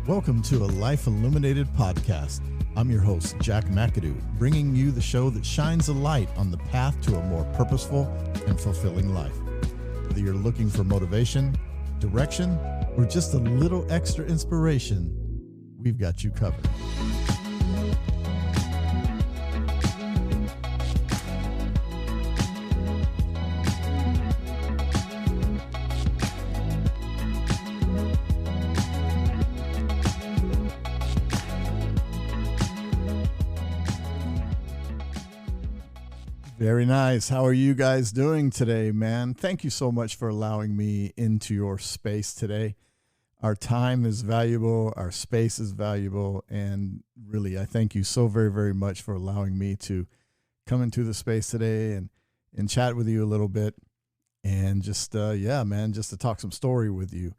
Welcome to a Life Illuminated podcast. I'm your host, Jack McAdoo, bringing you the show that shines a light on the path to a more purposeful and fulfilling life. Whether you're looking for motivation, direction, or just a little extra inspiration, we've got you covered. Very nice. How are you guys doing today, man? Thank you so much for allowing me into your space today. Our time is valuable. Our space is valuable. And really, I thank you so very, very much for allowing me to come into the space today and chat with you a little bit. And just, just to talk some story with you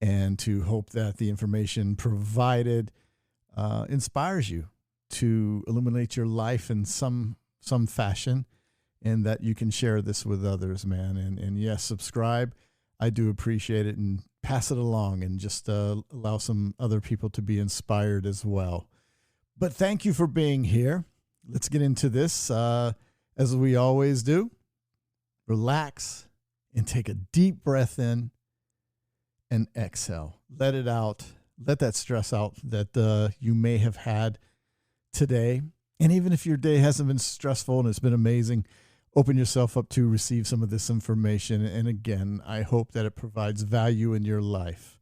and to hope that the information provided inspires you to illuminate your life in some fashion, and that you can share this with others, man. And yes, subscribe. I do appreciate it, and pass it along, and just allow some other people to be inspired as well. But thank you for being here. Let's get into this as we always do. Relax and take a deep breath in and exhale. Let it out. Let that stress out that you may have had today. And even if your day hasn't been stressful and it's been amazing, open yourself up to receive some of this information. And again, I hope that it provides value in your life.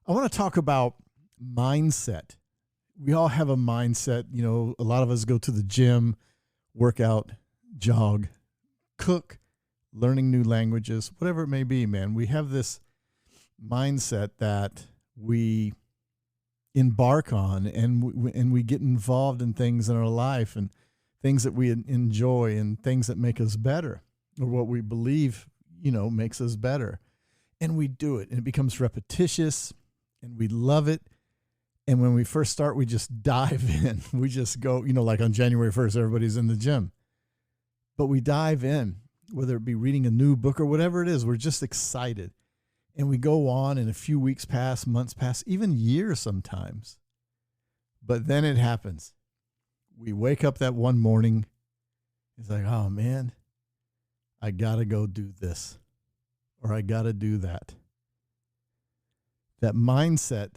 I want to talk about mindset. We all have a mindset. You know, a lot of us go to the gym, work out, jog, cook, learning new languages, whatever it may be, man. We have this mindset that we embark on, and we get involved in things in our life, and things that we enjoy, and things that make us better, or what we believe, makes us better. And we do it, and it becomes repetitious, and we love it. And when we first start, we just dive in. We just go, like on January 1st, everybody's in the gym. But we dive in, whether it be reading a new book or whatever it is, we're just excited. And we go on, and a few weeks pass, months pass, even years sometimes. But then it happens. We wake up that one morning. It's like, oh man, I got to go do this, or I got to do that. That mindset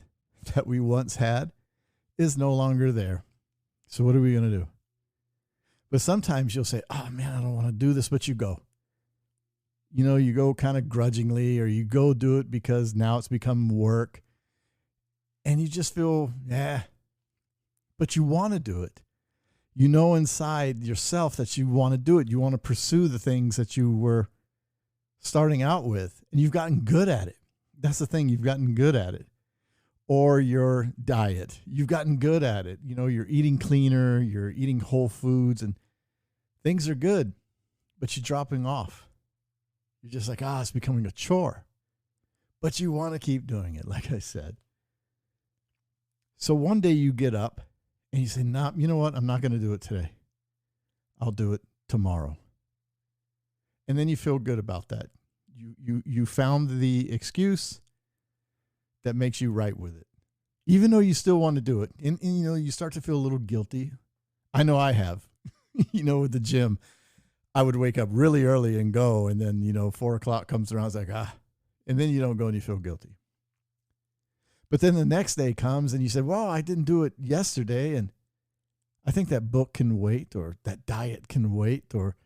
that we once had is no longer there. So what are we going to do? But sometimes you'll say, oh man, I don't want to do this, but you go. You go kind of grudgingly, or you go do it because now it's become work, and you just feel, but you want to do it. You know inside yourself that you want to do it. You want to pursue the things that you were starting out with, and you've gotten good at it. That's the thing. You've gotten good at it. Or your diet. You've gotten good at it. You're eating cleaner, you're eating whole foods, and things are good, but you're dropping off. You're just like, it's becoming a chore. But you want to keep doing it, like I said. So one day you get up and you say, nah, you know what? I'm not going to do it today. I'll do it tomorrow. And then you feel good about that. You found the excuse that makes you right with it. Even though you still want to do it. And you start to feel a little guilty. I know I have, with the gym. I would wake up really early and go, and then, 4:00 comes around. It's like, and then you don't go and you feel guilty. But then the next day comes and you say, well, I didn't do it yesterday. And I think that book can wait, or that diet can wait, or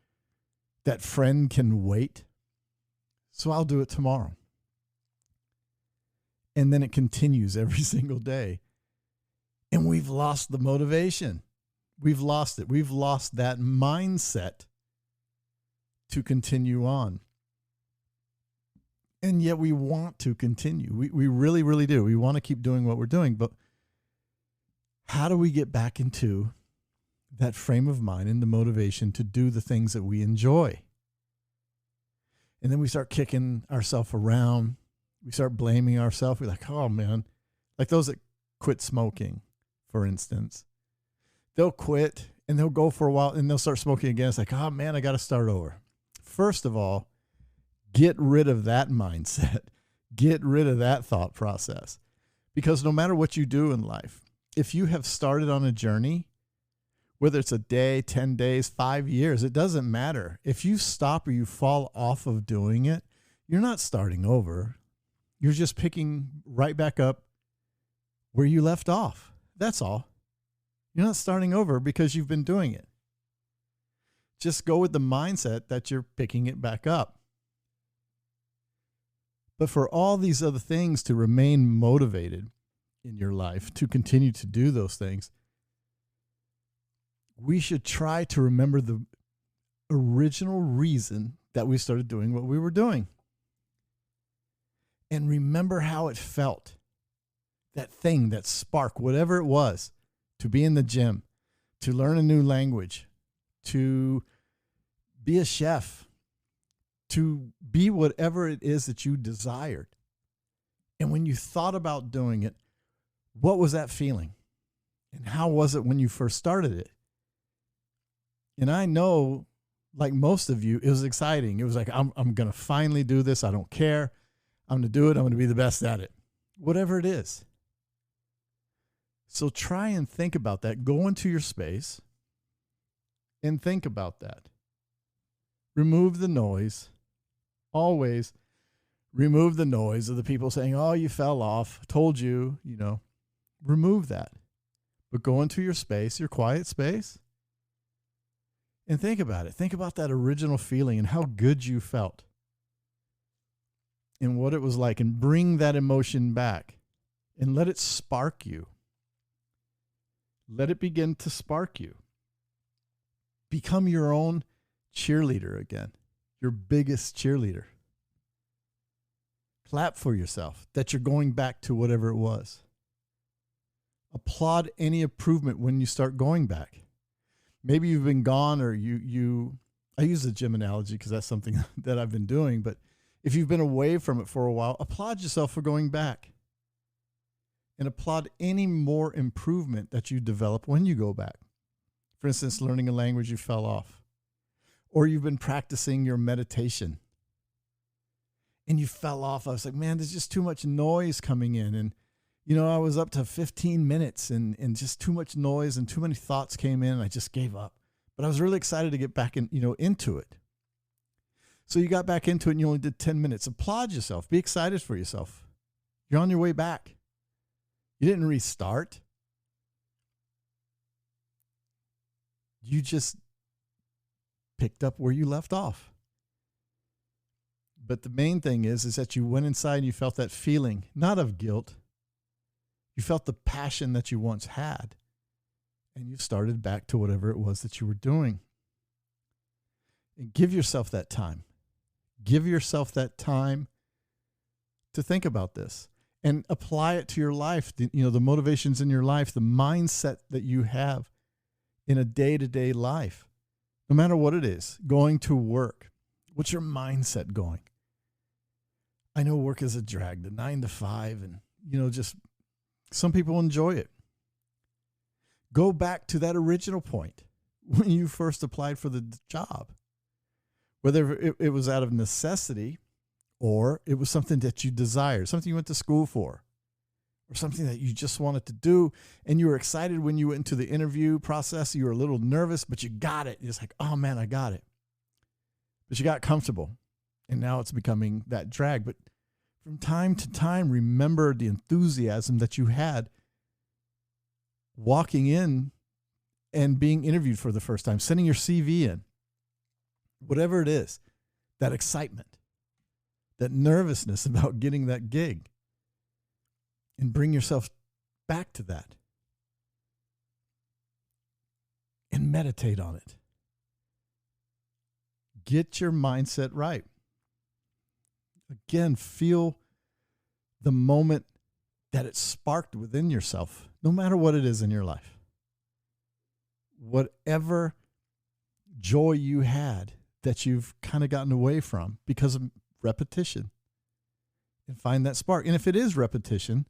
that friend can wait. So I'll do it tomorrow. And then it continues every single day. And we've lost the motivation. We've lost it. We've lost that mindset to continue on. And yet we want to continue. We really, really do. We want to keep doing what we're doing. But how do we get back into that frame of mind and the motivation to do the things that we enjoy? And then we start kicking ourselves around. We start blaming ourselves. We're like, oh man, like those that quit smoking, for instance. They'll quit and they'll go for a while and they'll start smoking again. It's like, oh man, I got to start over. First of all, get rid of that mindset. Get rid of that thought process. Because no matter what you do in life, if you have started on a journey, whether it's a day, 10 days, 5 years, it doesn't matter. If you stop or you fall off of doing it, you're not starting over. You're just picking right back up where you left off. That's all. You're not starting over because you've been doing it. Just go with the mindset that you're picking it back up. But for all these other things to remain motivated in your life, to continue to do those things, we should try to remember the original reason that we started doing what we were doing. And remember how it felt. That thing, that spark, whatever it was, to be in the gym, to learn a new language, to be a chef, to be whatever it is that you desired. And when you thought about doing it, what was that feeling? And how was it when you first started it? And I know, like most of you, it was exciting. It was like, I'm going to finally do this. I don't care. I'm going to do it. I'm going to be the best at it. Whatever it is. So try and think about that. Go into your space and think about that. Remove the noise. Always remove the noise of the people saying, oh, you fell off. Told you, remove that. But go into your space, your quiet space, and think about it. Think about that original feeling and how good you felt and what it was like, and bring that emotion back and let it spark you. Let it begin to spark you. Become your own cheerleader again, your biggest cheerleader. Clap for yourself that you're going back to whatever it was. Applaud any improvement when you start going back. Maybe you've been gone, or I use the gym analogy because that's something that I've been doing, but if you've been away from it for a while, applaud yourself for going back. And applaud any more improvement that you develop when you go back. For instance, learning a language you fell off. Or you've been practicing your meditation and you fell off. I was like, man, there's just too much noise coming in. And, I was up to 15 minutes and just too much noise and too many thoughts came in and I just gave up. But I was really excited to get back into it. So you got back into it and you only did 10 minutes. Applaud yourself. Be excited for yourself. You're on your way back. You didn't restart. You just picked up where you left off. But the main thing is that you went inside and you felt that feeling, not of guilt. You felt the passion that you once had. And you started back to whatever it was that you were doing. And give yourself that time. Give yourself that time to think about this. And apply it to your life, the motivations in your life, the mindset that you have in a day-to-day life, no matter what it is. Going to work, what's your mindset going? I know work is a drag, the 9 to 5, and, just some people enjoy it. Go back to that original point when you first applied for the job, whether it was out of necessity or it was something that you desired, something you went to school for, or something that you just wanted to do. And you were excited when you went into the interview process. You were a little nervous, but you got it. It's like, oh man, I got it. But you got comfortable. And now it's becoming that drag. But from time to time, remember the enthusiasm that you had walking in and being interviewed for the first time, sending your CV in, whatever it is, that excitement. That nervousness about getting that gig, and bring yourself back to that and meditate on it. Get your mindset right. Again, feel the moment that it sparked within yourself, no matter what it is in your life. Whatever joy you had that you've kind of gotten away from because of repetition, and find that spark. And if it is repetition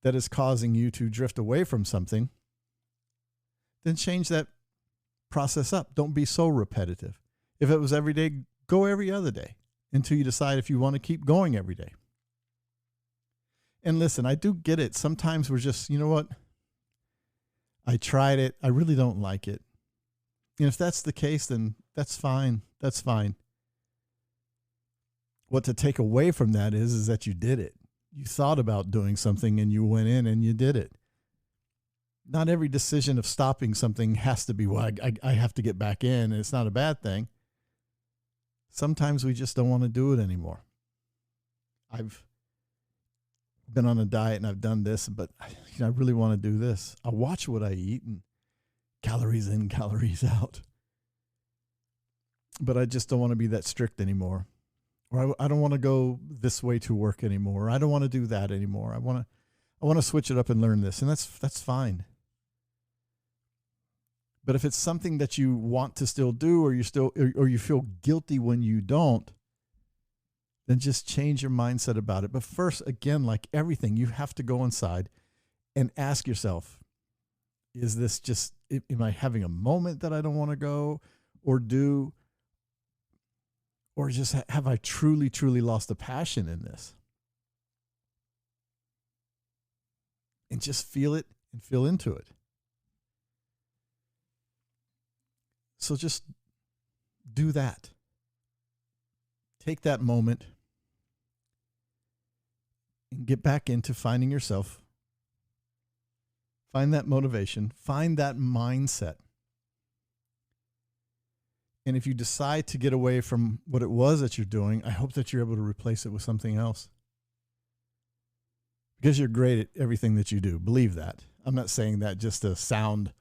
that is causing you to drift away from something, then change that process up. Don't be so repetitive. If it was every day, go every other day until you decide if you want to keep going every day. And listen, I do get it. Sometimes we're just, you know what? I tried it. I really don't like it. And if that's the case, then that's fine. That's fine. What to take away from that is that you did it. You thought about doing something and you went in and you did it. Not every decision of stopping something has to be, well, I have to get back in, and it's not a bad thing. Sometimes we just don't want to do it anymore. I've been on a diet and I've done this, but I really want to do this. I watch what I eat and calories in, calories out. But I just don't want to be that strict anymore. Or I don't want to go this way to work anymore. I don't want to do that anymore. I want to switch it up and learn this, and that's fine. But if it's something that you want to still do, or you feel guilty when you don't, then just change your mindset about it. But first, again, like everything, you have to go inside and ask yourself, is this just, am I having a moment that I don't want to go or do? Or just have I truly, truly lost the passion in this? And just feel it and feel into it. So just do that. Take that moment and get back into finding yourself. Find that motivation. Find that mindset. And if you decide to get away from what it was that you're doing, I hope that you're able to replace it with something else. Because you're great at everything that you do. Believe that. I'm not saying that just to sound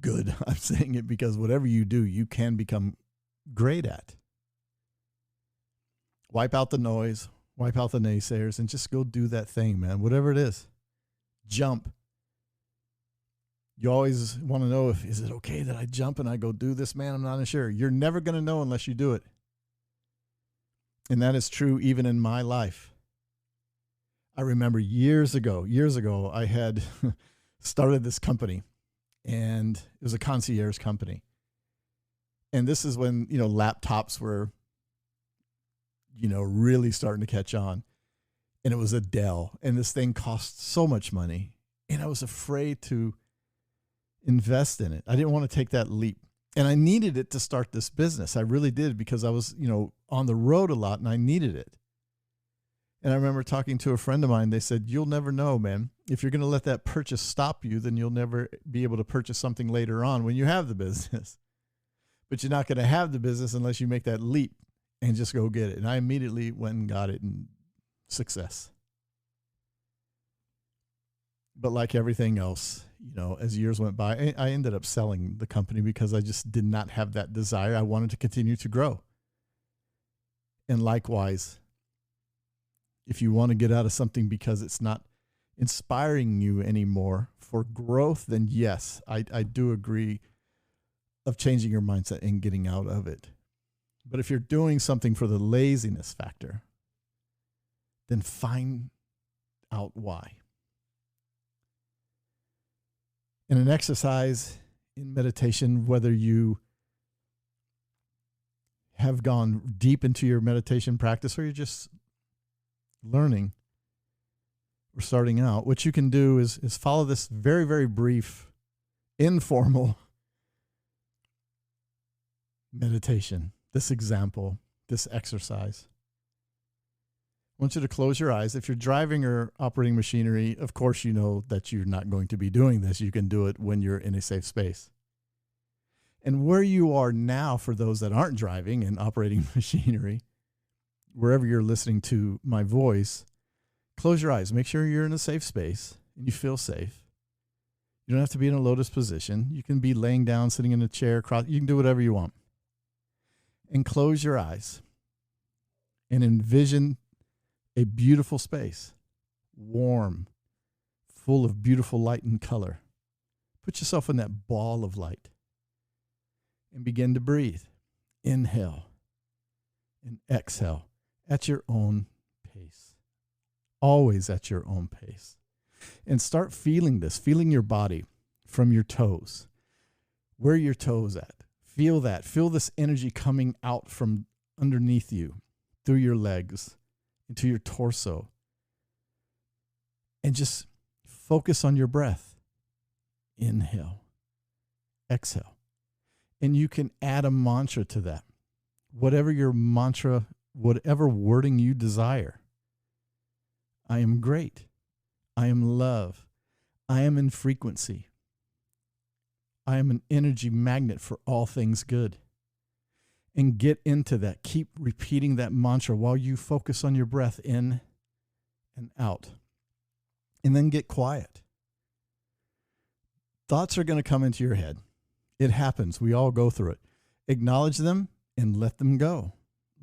good. I'm saying it because whatever you do, you can become great at. Wipe out the noise, wipe out the naysayers, and just go do that thing, man. Whatever it is. Jump. You always want to know, is it okay that I jump and I go do this, man? I'm not sure. You're never going to know unless you do it. And that is true even in my life. I remember years ago, I had started this company, and it was a concierge company. And this is when, laptops were, really starting to catch on. And it was a Dell, and this thing cost so much money. And I was afraid to invest in it. I didn't want to take that leap. And I needed it to start this business. I really did, because I was, on the road a lot and I needed it. And I remember talking to a friend of mine. They said, you'll never know, man. If you're going to let that purchase stop you, then you'll never be able to purchase something later on when you have the business. But you're not going to have the business unless you make that leap and just go get it. And I immediately went and got it, and success. But like everything else, as years went by, I ended up selling the company because I just did not have that desire. I wanted to continue to grow. And likewise, if you want to get out of something because it's not inspiring you anymore for growth, then yes, I do agree of changing your mindset and getting out of it. But if you're doing something for the laziness factor, then find out why. In an exercise, in meditation, whether you have gone deep into your meditation practice or you're just learning or starting out, what you can do is follow this very, very brief, informal meditation, this example, this exercise. I want you to close your eyes. If you're driving or operating machinery, of course you know that you're not going to be doing this. You can do it when you're in a safe space. And where you are now, for those that aren't driving and operating machinery, wherever you're listening to my voice, close your eyes. Make sure you're in a safe space and you feel safe. You don't have to be in a lotus position. You can be laying down, sitting in a chair. You can do whatever you want. And close your eyes and envision a beautiful space, warm, full of beautiful light and color. Put yourself in that ball of light and begin to breathe. Inhale and exhale at your own pace, always at your own pace. And start feeling this, feeling your body from your toes. Where are your toes at? Feel that. Feel this energy coming out from underneath you, through your legs, into your torso, and just focus on your breath. Inhale, exhale. And you can add a mantra to that. Whatever your mantra, whatever wording you desire. I am great. I am love. I am in frequency. I am an energy magnet for all things good. And get into that. Keep repeating that mantra while you focus on your breath in and out. And then get quiet. Thoughts are going to come into your head. It happens. We all go through it. Acknowledge them and let them go.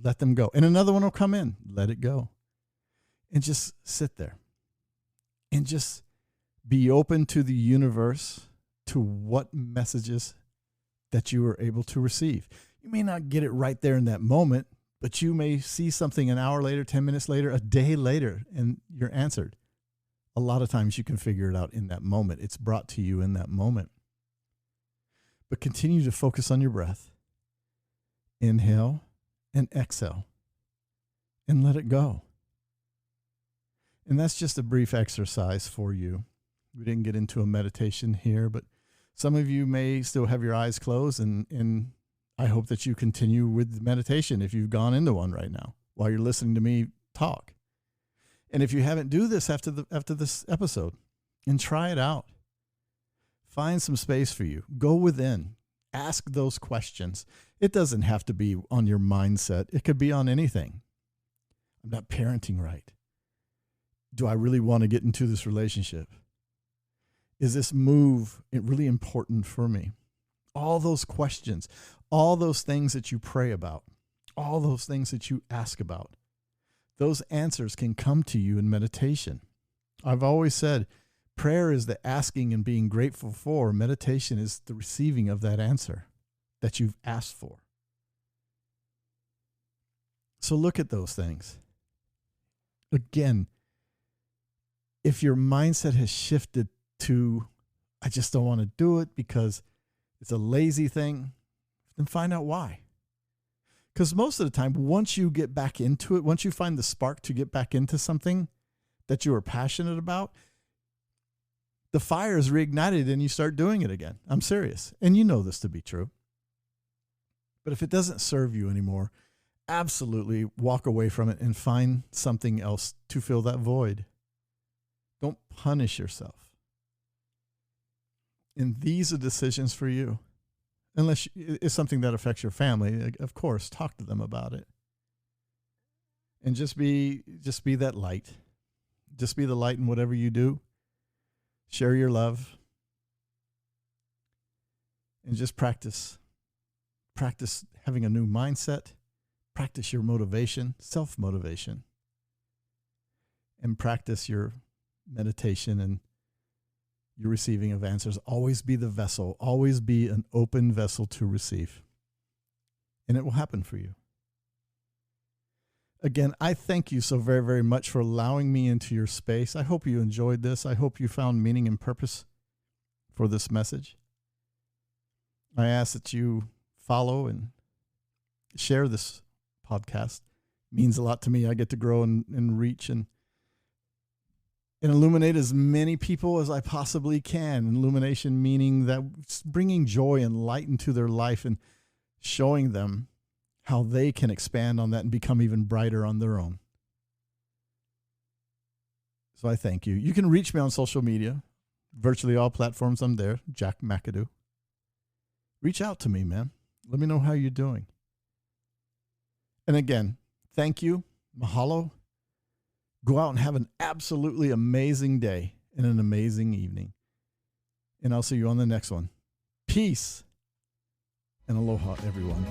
Let them go. And another one will come in. Let it go. And just sit there. And just be open to the universe, to what messages that you are able to receive. You may not get it right there in that moment, but you may see something an hour later, 10 minutes later, a day later, and you're answered. A lot of times you can figure it out in that moment. It's brought to you in that moment. But continue to focus on your breath. Inhale and exhale. And let it go. And that's just a brief exercise for you. We didn't get into a meditation here, but some of you may still have your eyes closed, and I hope that you continue with meditation if you've gone into one right now while you're listening to me talk. And if you haven't, do this after this episode and try it out. Find some space for you. Go within. Ask those questions. It doesn't have to be on your mindset. It could be on anything. I'm not parenting right. Do I really want to get into this relationship? Is this move really important for me? All those questions, all those things that you pray about, all those things that you ask about, those answers can come to you in meditation. I've always said prayer is the asking and being grateful for. Meditation is the receiving of that answer that you've asked for. So look at those things. Again, if your mindset has shifted to, I just don't want to do it because it's a lazy thing, then find out why. Because most of the time, once you get back into it, once you find the spark to get back into something that you are passionate about, the fire is reignited and you start doing it again. I'm serious. And you know this to be true. But if it doesn't serve you anymore, absolutely walk away from it and find something else to fill that void. Don't punish yourself. And these are decisions for you. Unless it's something that affects your family, of course, talk to them about it. And just be that light. Just be the light in whatever you do. Share your love. And just practice. Practice having a new mindset. Practice your motivation, self-motivation. And practice your meditation and your receiving of answers. Always be the vessel. Always be an open vessel to receive. And it will happen for you. Again, I thank you so very, very much for allowing me into your space. I hope you enjoyed this. I hope you found meaning and purpose for this message. I ask that you follow and share this podcast. It means a lot to me. I get to grow and reach and illuminate as many people as I possibly can. Illumination meaning that bringing joy and light into their life and showing them how they can expand on that and become even brighter on their own. So I thank you. You can reach me on social media. Virtually all platforms I'm there. Jack McAdoo. Reach out to me, man. Let me know how you're doing. And again, thank you. Mahalo. Go out and have an absolutely amazing day and an amazing evening. And I'll see you on the next one. Peace and aloha, everyone.